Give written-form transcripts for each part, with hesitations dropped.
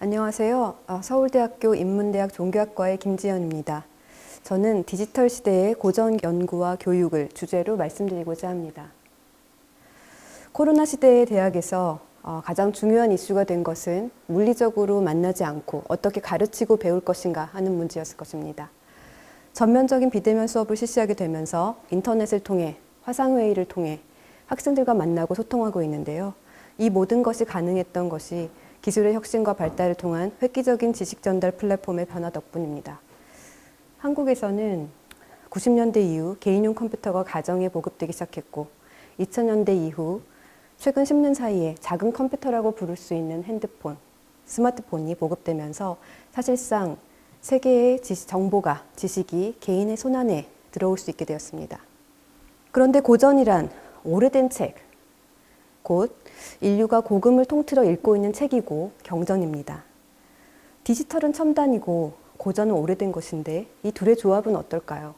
안녕하세요. 서울대학교 인문대학 종교학과의 김지연입니다. 저는 디지털 시대의 고전 연구와 교육을 주제로 말씀드리고자 합니다. 코로나 시대의 대학에서 가장 중요한 이슈가 된 것은 물리적으로 만나지 않고 어떻게 가르치고 배울 것인가 하는 문제였을 것입니다. 전면적인 비대면 수업을 실시하게 되면서 인터넷을 통해 화상회의를 통해 학생들과 만나고 소통하고 있는데요. 이 모든 것이 가능했던 것이 기술의 혁신과 발달을 통한 획기적인 지식 전달 플랫폼의 변화 덕분입니다. 한국에서는 90년대 이후 개인용 컴퓨터가 가정에 보급되기 시작했고 2000년대 이후 최근 10년 사이에 작은 컴퓨터라고 부를 수 있는 핸드폰, 스마트폰이 보급되면서 사실상 세계의 정보가, 지식이 개인의 손안에 들어올 수 있게 되었습니다. 그런데 고전이란 오래된 책, 곧 인류가 고금을 통틀어 읽고 있는 책이고 경전입니다. 디지털은 첨단이고 고전은 오래된 것인데 이 둘의 조합은 어떨까요?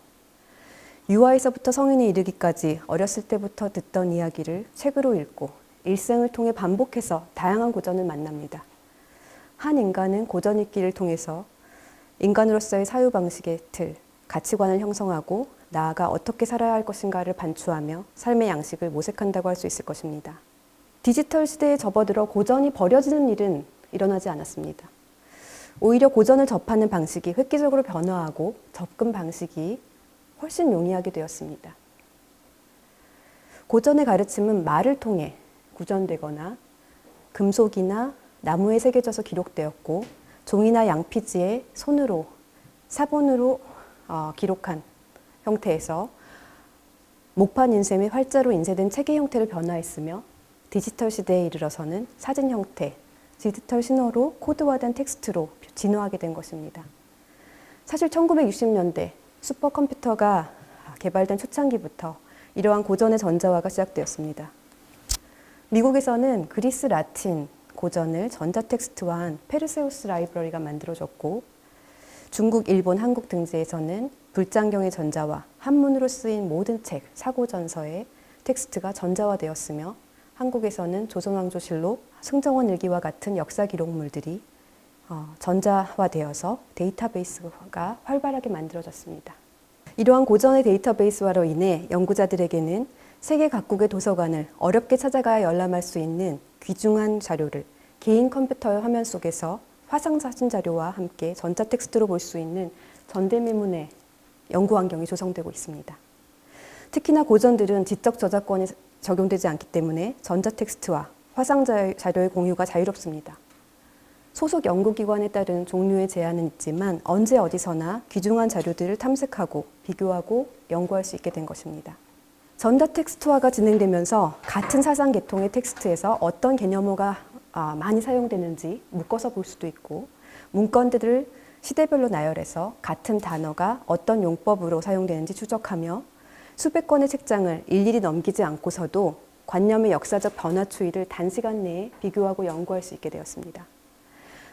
유아에서부터 성인에 이르기까지 어렸을 때부터 듣던 이야기를 책으로 읽고 일생을 통해 반복해서 다양한 고전을 만납니다. 한 인간은 고전 읽기를 통해서 인간으로서의 사유방식의 틀, 가치관을 형성하고 나아가 어떻게 살아야 할 것인가를 반추하며 삶의 양식을 모색한다고 할 수 있을 것입니다. 디지털 시대에 접어들어 고전이 버려지는 일은 일어나지 않았습니다. 오히려 고전을 접하는 방식이 획기적으로 변화하고 접근 방식이 훨씬 용이하게 되었습니다. 고전의 가르침은 말을 통해 구전되거나 금속이나 나무에 새겨져서 기록되었고 종이나 양피지에 손으로 사본으로 기록한 형태에서 목판 인쇄 및 활자로 인쇄된 책의 형태를 변화했으며 디지털 시대에 이르러서는 사진 형태, 디지털 신호로 코드화된 텍스트로 진화하게 된 것입니다. 사실 1960년대 슈퍼컴퓨터가 개발된 초창기부터 이러한 고전의 전자화가 시작되었습니다. 미국에서는 그리스 라틴 고전을 전자 텍스트화한 페르세우스 라이브러리가 만들어졌고 중국, 일본, 한국 등지에서는 불장경의 전자화, 한문으로 쓰인 모든 책, 사고전서의 텍스트가 전자화되었으며 한국에서는 조선왕조실록, 승정원 일기와 같은 역사 기록물들이 전자화되어서 데이터베이스가 활발하게 만들어졌습니다. 이러한 고전의 데이터베이스화로 인해 연구자들에게는 세계 각국의 도서관을 어렵게 찾아가야 열람할 수 있는 귀중한 자료를 개인 컴퓨터의 화면 속에서 화상사진 자료와 함께 전자텍스트로 볼 수 있는 전대미문의 연구 환경이 조성되고 있습니다. 특히나 고전들은 지적 저작권이 적용되지 않기 때문에 전자텍스트와 화상 자료의 공유가 자유롭습니다. 소속 연구기관에 따른 종류의 제한은 있지만 언제 어디서나 귀중한 자료들을 탐색하고 비교하고 연구할 수 있게 된 것입니다. 전자텍스트화가 진행되면서 같은 사상 계통의 텍스트에서 어떤 개념어가 많이 사용되는지 묶어서 볼 수도 있고 문건들을 시대별로 나열해서 같은 단어가 어떤 용법으로 사용되는지 추적하며 수백 권의 책장을 일일이 넘기지 않고서도 관념의 역사적 변화 추이를 단시간 내에 비교하고 연구할 수 있게 되었습니다.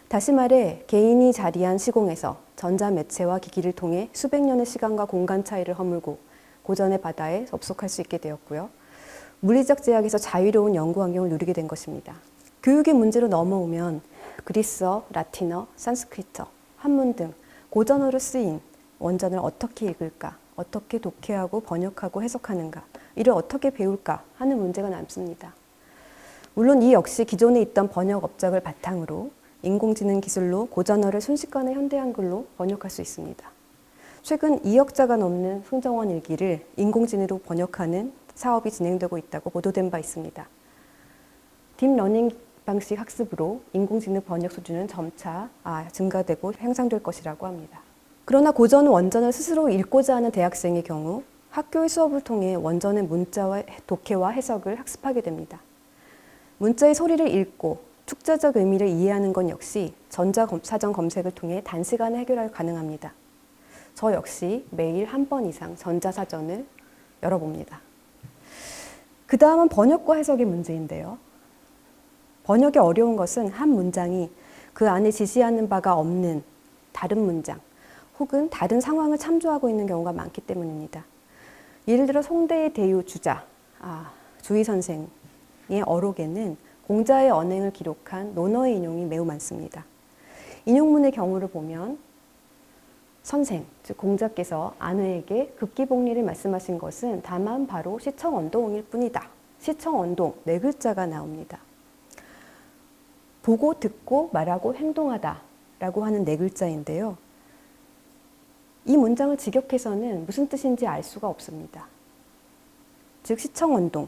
다시 말해 개인이 자리한 시공에서 전자매체와 기기를 통해 수백 년의 시간과 공간 차이를 허물고 고전의 바다에 접속할 수 있게 되었고요. 물리적 제약에서 자유로운 연구 환경을 누리게 된 것입니다. 교육의 문제로 넘어오면 그리스어, 라틴어, 산스크리트어, 한문 등 고전어로 쓰인 원전을 어떻게 읽을까? 어떻게 독해하고 번역하고 해석하는가, 이를 어떻게 배울까 하는 문제가 남습니다. 물론 이 역시 기존에 있던 번역 업적을 바탕으로 인공지능 기술로 고전어를 순식간에 현대 한글로 번역할 수 있습니다. 최근 2억 자가 넘는 승정원 일기를 인공지능으로 번역하는 사업이 진행되고 있다고 보도된 바 있습니다. 딥러닝 방식 학습으로 인공지능 번역 수준은 점차 증가되고 향상될 것이라고 합니다. 그러나 고전 원전을 스스로 읽고자 하는 대학생의 경우 학교의 수업을 통해 원전의 문자와 독해와 해석을 학습하게 됩니다. 문자의 소리를 읽고 축자적 의미를 이해하는 것 역시 전자사전 검색을 통해 단시간에 해결할 가능합니다. 저 역시 매일 한 번 이상 전자사전을 열어봅니다. 그 다음은 번역과 해석의 문제인데요. 번역이 어려운 것은 한 문장이 그 안에 지시하는 바가 없는 다른 문장, 혹은 다른 상황을 참조하고 있는 경우가 많기 때문입니다. 예를 들어 송대의 대유 주자, 주의 선생의 어록에는 공자의 언행을 기록한 논어의 인용이 매우 많습니다. 인용문의 경우를 보면 선생, 즉 공자께서 안회에게 급기복리를 말씀하신 것은 다만 바로 시청언동일 뿐이다. 시청언동 네 글자가 나옵니다. 보고 듣고 말하고 행동하다 라고 하는 네 글자인데요. 이 문장을 직역해서는 무슨 뜻인지 알 수가 없습니다. 즉 시청언동,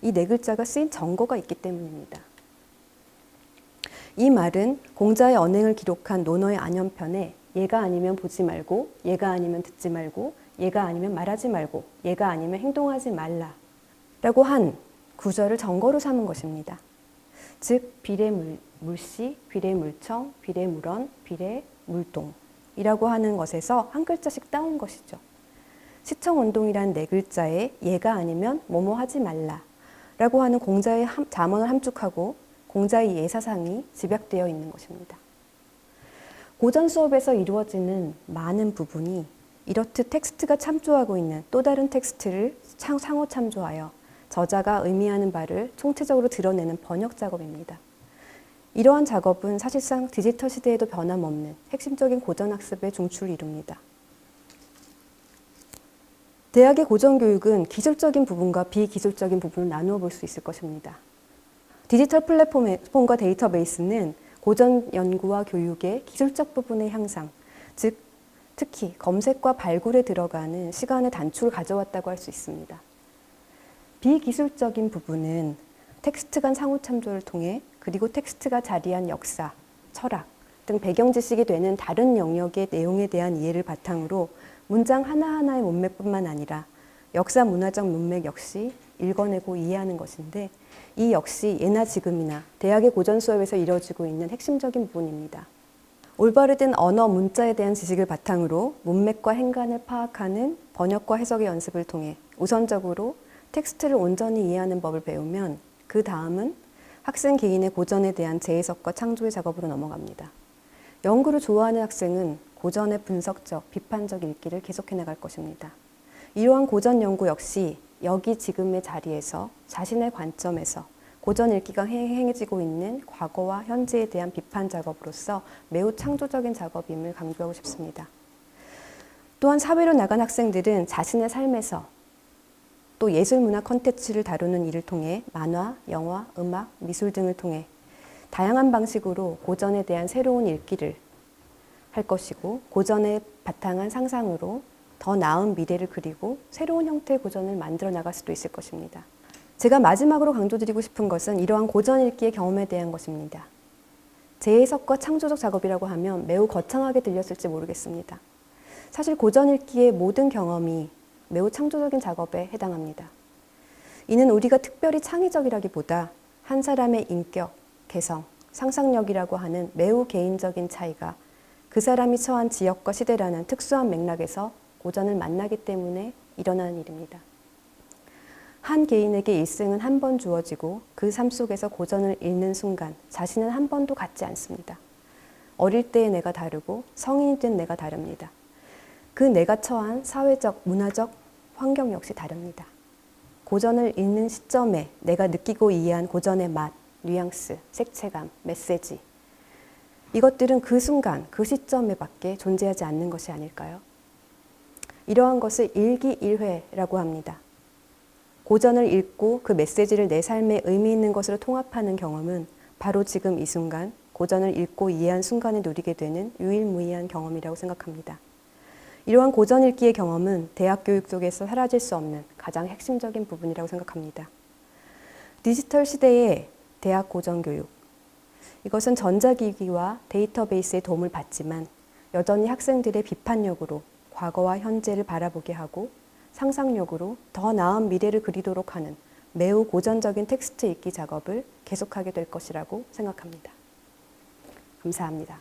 이 네 글자가 쓰인 정거가 있기 때문입니다. 이 말은 공자의 언행을 기록한 논어의 안연편에 얘가 아니면 보지 말고, 얘가 아니면 듣지 말고, 얘가 아니면 말하지 말고, 얘가 아니면 행동하지 말라 라고 한 구절을 정거로 삼은 것입니다. 즉 비례물시, 비례물청, 비례물언, 비례물동이라고 하는 것에서 한 글자씩 따온 것이죠. 시청언동이란 네 글자에 얘가 아니면 뭐뭐 하지 말라 라고 하는 공자의 잠언을 함축하고 공자의 예사상이 집약되어 있는 것입니다. 고전 수업에서 이루어지는 많은 부분이 이렇듯 텍스트가 참조하고 있는 또 다른 텍스트를 상호 참조하여 저자가 의미하는 바를 총체적으로 드러내는 번역 작업입니다. 이러한 작업은 사실상 디지털 시대에도 변함없는 핵심적인 고전학습의 중추를 이룹니다. 대학의 고전교육은 기술적인 부분과 비기술적인 부분을 나누어 볼 수 있을 것입니다. 디지털 플랫폼과 데이터베이스는 고전 연구와 교육의 기술적 부분의 향상, 즉 특히 검색과 발굴에 들어가는 시간의 단축을 가져왔다고 할 수 있습니다. 비기술적인 부분은 텍스트 간 상호 참조를 통해 그리고 텍스트가 자리한 역사, 철학 등 배경 지식이 되는 다른 영역의 내용에 대한 이해를 바탕으로 문장 하나하나의 문맥뿐만 아니라 역사 문화적 문맥 역시 읽어내고 이해하는 것인데 이 역시 예나 지금이나 대학의 고전 수업에서 이루어지고 있는 핵심적인 부분입니다. 올바르된 언어, 문자에 대한 지식을 바탕으로 문맥과 행간을 파악하는 번역과 해석의 연습을 통해 우선적으로 텍스트를 온전히 이해하는 법을 배우면 그 다음은 학생 개인의 고전에 대한 재해석과 창조의 작업으로 넘어갑니다. 연구를 좋아하는 학생은 고전의 분석적, 비판적 읽기를 계속해 나갈 것입니다. 이러한 고전 연구 역시 여기 지금의 자리에서 자신의 관점에서 고전 읽기가 행해지고 있는 과거와 현재에 대한 비판 작업으로서 매우 창조적인 작업임을 강조하고 싶습니다. 또한 사회로 나간 학생들은 자신의 삶에서 또 예술문화 콘텐츠를 다루는 일을 통해 만화, 영화, 음악, 미술 등을 통해 다양한 방식으로 고전에 대한 새로운 읽기를 할 것이고 고전에 바탕한 상상으로 더 나은 미래를 그리고 새로운 형태의 고전을 만들어 나갈 수도 있을 것입니다. 제가 마지막으로 강조드리고 싶은 것은 이러한 고전 읽기의 경험에 대한 것입니다. 재해석과 창조적 작업이라고 하면 매우 거창하게 들렸을지 모르겠습니다. 사실 고전 읽기의 모든 경험이 매우 창조적인 작업에 해당합니다. 이는 우리가 특별히 창의적이라기보다 한 사람의 인격, 개성, 상상력이라고 하는 매우 개인적인 차이가 그 사람이 처한 지역과 시대라는 특수한 맥락에서 고전을 만나기 때문에 일어나는 일입니다. 한 개인에게 일생은 한 번 주어지고 그 삶 속에서 고전을 읽는 순간 자신은 한 번도 같지 않습니다. 어릴 때의 내가 다르고 성인이 된 내가 다릅니다. 그 내가 처한 사회적, 문화적 환경 역시 다릅니다. 고전을 읽는 시점에 내가 느끼고 이해한 고전의 맛, 뉘앙스, 색채감, 메시지 이것들은 그 순간, 그 시점에 밖에 존재하지 않는 것이 아닐까요? 이러한 것을 일기일회라고 합니다. 고전을 읽고 그 메시지를 내 삶에 의미 있는 것으로 통합하는 경험은 바로 지금 이 순간, 고전을 읽고 이해한 순간에 누리게 되는 유일무이한 경험이라고 생각합니다. 이러한 고전 읽기의 경험은 대학 교육 속에서 사라질 수 없는 가장 핵심적인 부분이라고 생각합니다. 디지털 시대의 대학 고전 교육, 이것은 전자기기와 데이터베이스의 도움을 받지만 여전히 학생들의 비판력으로 과거와 현재를 바라보게 하고 상상력으로 더 나은 미래를 그리도록 하는 매우 고전적인 텍스트 읽기 작업을 계속하게 될 것이라고 생각합니다. 감사합니다.